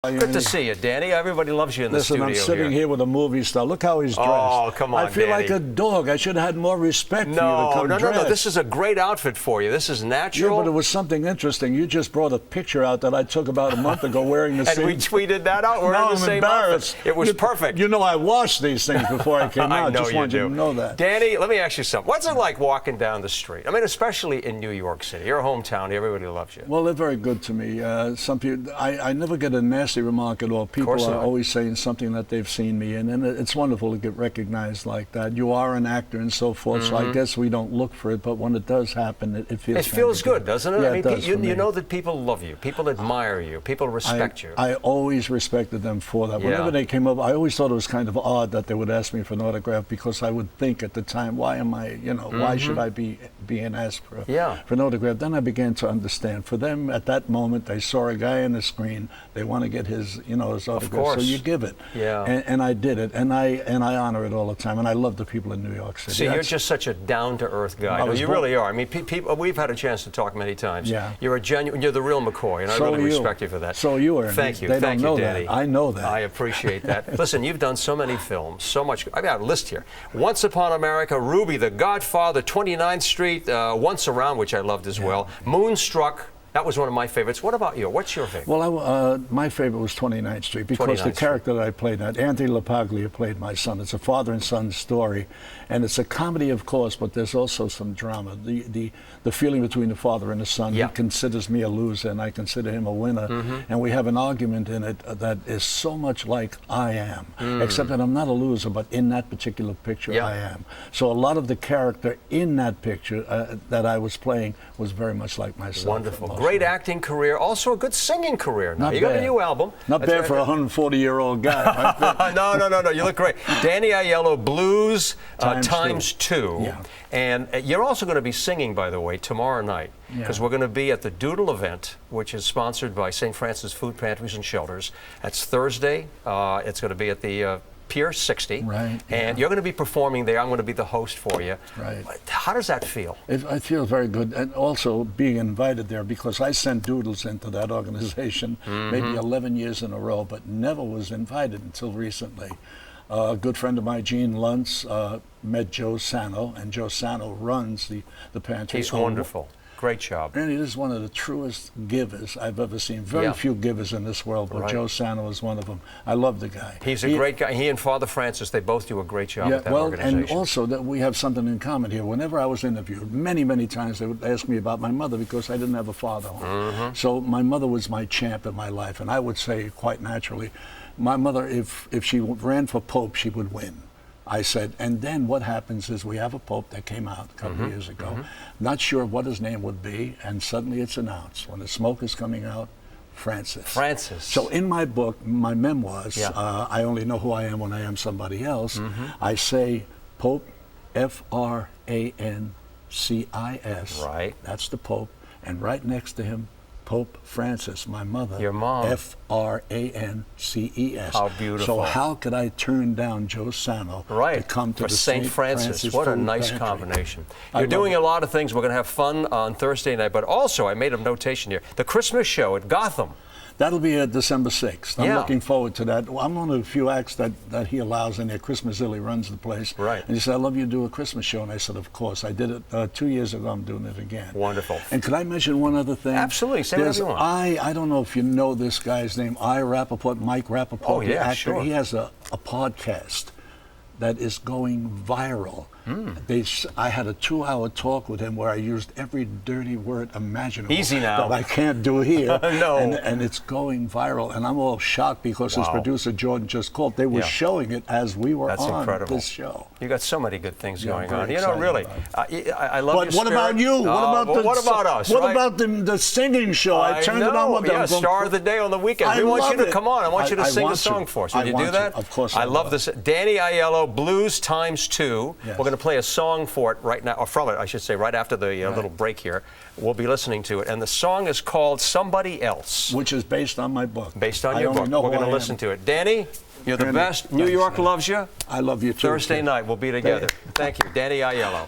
Good to see you, Danny. Everybody loves you in the studio. Listen, I'm sitting here with a movie star. Look how he's dressed. Oh, come on, I feel Danny. like a dog. I should have had more respect for you to come dressed. No. This is a great outfit for you. This is natural. Yeah, but it was something interesting. You just brought a picture out that I took about a month ago wearing the same. And we tweeted that out. We're now in the I'm same embarrassed. outfit. It was perfect. You know I washed these things before I came out. I know just wanted you to know that. Danny, let me ask you something. What's it like walking down the street? I mean, especially in New York City. Your hometown. Everybody loves you. Well, they're very good to me. Some people, I never get a nasty remark at all. People are always saying something that they've seen me in, and it's wonderful to get recognized like that. You are an actor and so forth, so I guess we don't look for it, but when it does happen, it feels It feels good, doesn't it? Yeah, I mean, it does you know that people love you, people admire you, people respect you. I always respected them for that. Whenever they came up, I always thought it was kind of odd that they would ask me for an autograph, because I would think at the time, why am I, why should I be being asked for an autograph? Then I began to understand. For them, at that moment, they saw a guy on the screen, they want to get his, his autograph, so you give it. Yeah. And I did it, and I honor it all the time, and I love the people in New York City. See, you're just such a down-to-earth guy. You really are. I mean, people, we've had a chance to talk many times. Yeah. You're a genuine, you're the real McCoy, and I really respect you for that. So you are. Thank you. They Thank don't you, know Danny. that. I know that. I appreciate that. Listen, you've done so many films, so much. I've got a list here. Once Upon America, Ruby, The Godfather, 29th Street, Once Around, which I loved as well, Moonstruck. That was one of my favorites. What about you? What's your favorite? Well, my favorite was 29th Street, because the character that I played, that Anthony LaPaglia played my son. It's a father and son story, and it's a comedy, of course, but there's also some drama. The feeling between the father and the son. He considers me a loser, and I consider him a winner, and we have an argument in it that is so much like I am, except that I'm not a loser, but in that particular picture I am. So a lot of the character in that picture that I was playing was very much like myself. Wonderful. Great acting career, also a good singing career now. You got a new album. Not bad for a 140-year-old guy. No, you look great. Danny Aiello, Blues times two. Yeah. And you're also going to be singing, by the way, tomorrow night, because we're going to be at the Doodle Event, which is sponsored by St. Francis Food Pantries and Shelters. That's Thursday. It's going to be at the Pier 60, and you're going to be performing there. I'm going to be the host for you. How does that feel? I feel very good, and also being invited there, because I sent doodles into that organization maybe 11 years in a row, but never was invited until recently. A good friend of mine, Gene Luntz, met Joe Sano, and Joe Sano runs the pantry. He's wonderful. Great job. And he is one of the truest givers I've ever seen. Very few givers in this world, but Joe Sano is one of them. I love the guy. He's a great guy. He and Father Francis, they both do a great job at that organization. And also that we have something in common here. Whenever I was interviewed, many times they would ask me about my mother, because I didn't have a father home. So my mother was my champ in my life, and I would say quite naturally, my mother, if she ran for Pope, she would win. I said, and then what happens is we have a Pope that came out a couple of years ago, not sure what his name would be, and suddenly it's announced, when the smoke is coming out, Francis. So in my book, my memoirs, I Only Know Who I Am When I Am Somebody Else, I say Pope, F-R-A-N-C-I-S. That's the Pope, and right next to him, Pope Francis, my mother. Your mom. F-R-A-N-C-E-S. How beautiful. So how could I turn down Joe Sano to come to for the St. Francis? What a nice combination. You're doing a lot of things. We're going to have fun on Thursday night, but also I made a notation here. The Christmas show at Gotham. That'll be December 6th. I'm looking forward to that. I'm one of the few acts that he allows in there. Chris Mazzilli runs the place. And he said, I'd love you to do a Christmas show. And I said, of course. I did it 2 years ago. I'm doing it again. Wonderful. And could I mention one other thing? Absolutely. Say whatever you want. I don't know if you know this guy's name, Mike Rappaport, the actor. Sure. He has a podcast that is going viral. I had a 2-hour talk with him where I used every dirty word imaginable. Easy now. That I can't do here. No. And it's going viral, and I'm all shocked because his producer Jordan just called. They were showing it as we were on this show. You got so many good things going on. You know, really, I love your But what about you? What about us? What about the singing show? I turned it on with them. Star of the day on the weekend. We want you to come on. I want you to sing a song for us. Would you do that? Of course. I love this. Danny Aiello, Blues times two. We're going to play a song for it right now, or from it, I should say, right after the little break here. We'll be listening to it. And the song is called Somebody Else. Which is based on my book. Based on your book. We're going to listen to it. Danny, you're the best. New York loves you. I love you too. Thursday night, we'll be together. Thank you. Danny Aiello.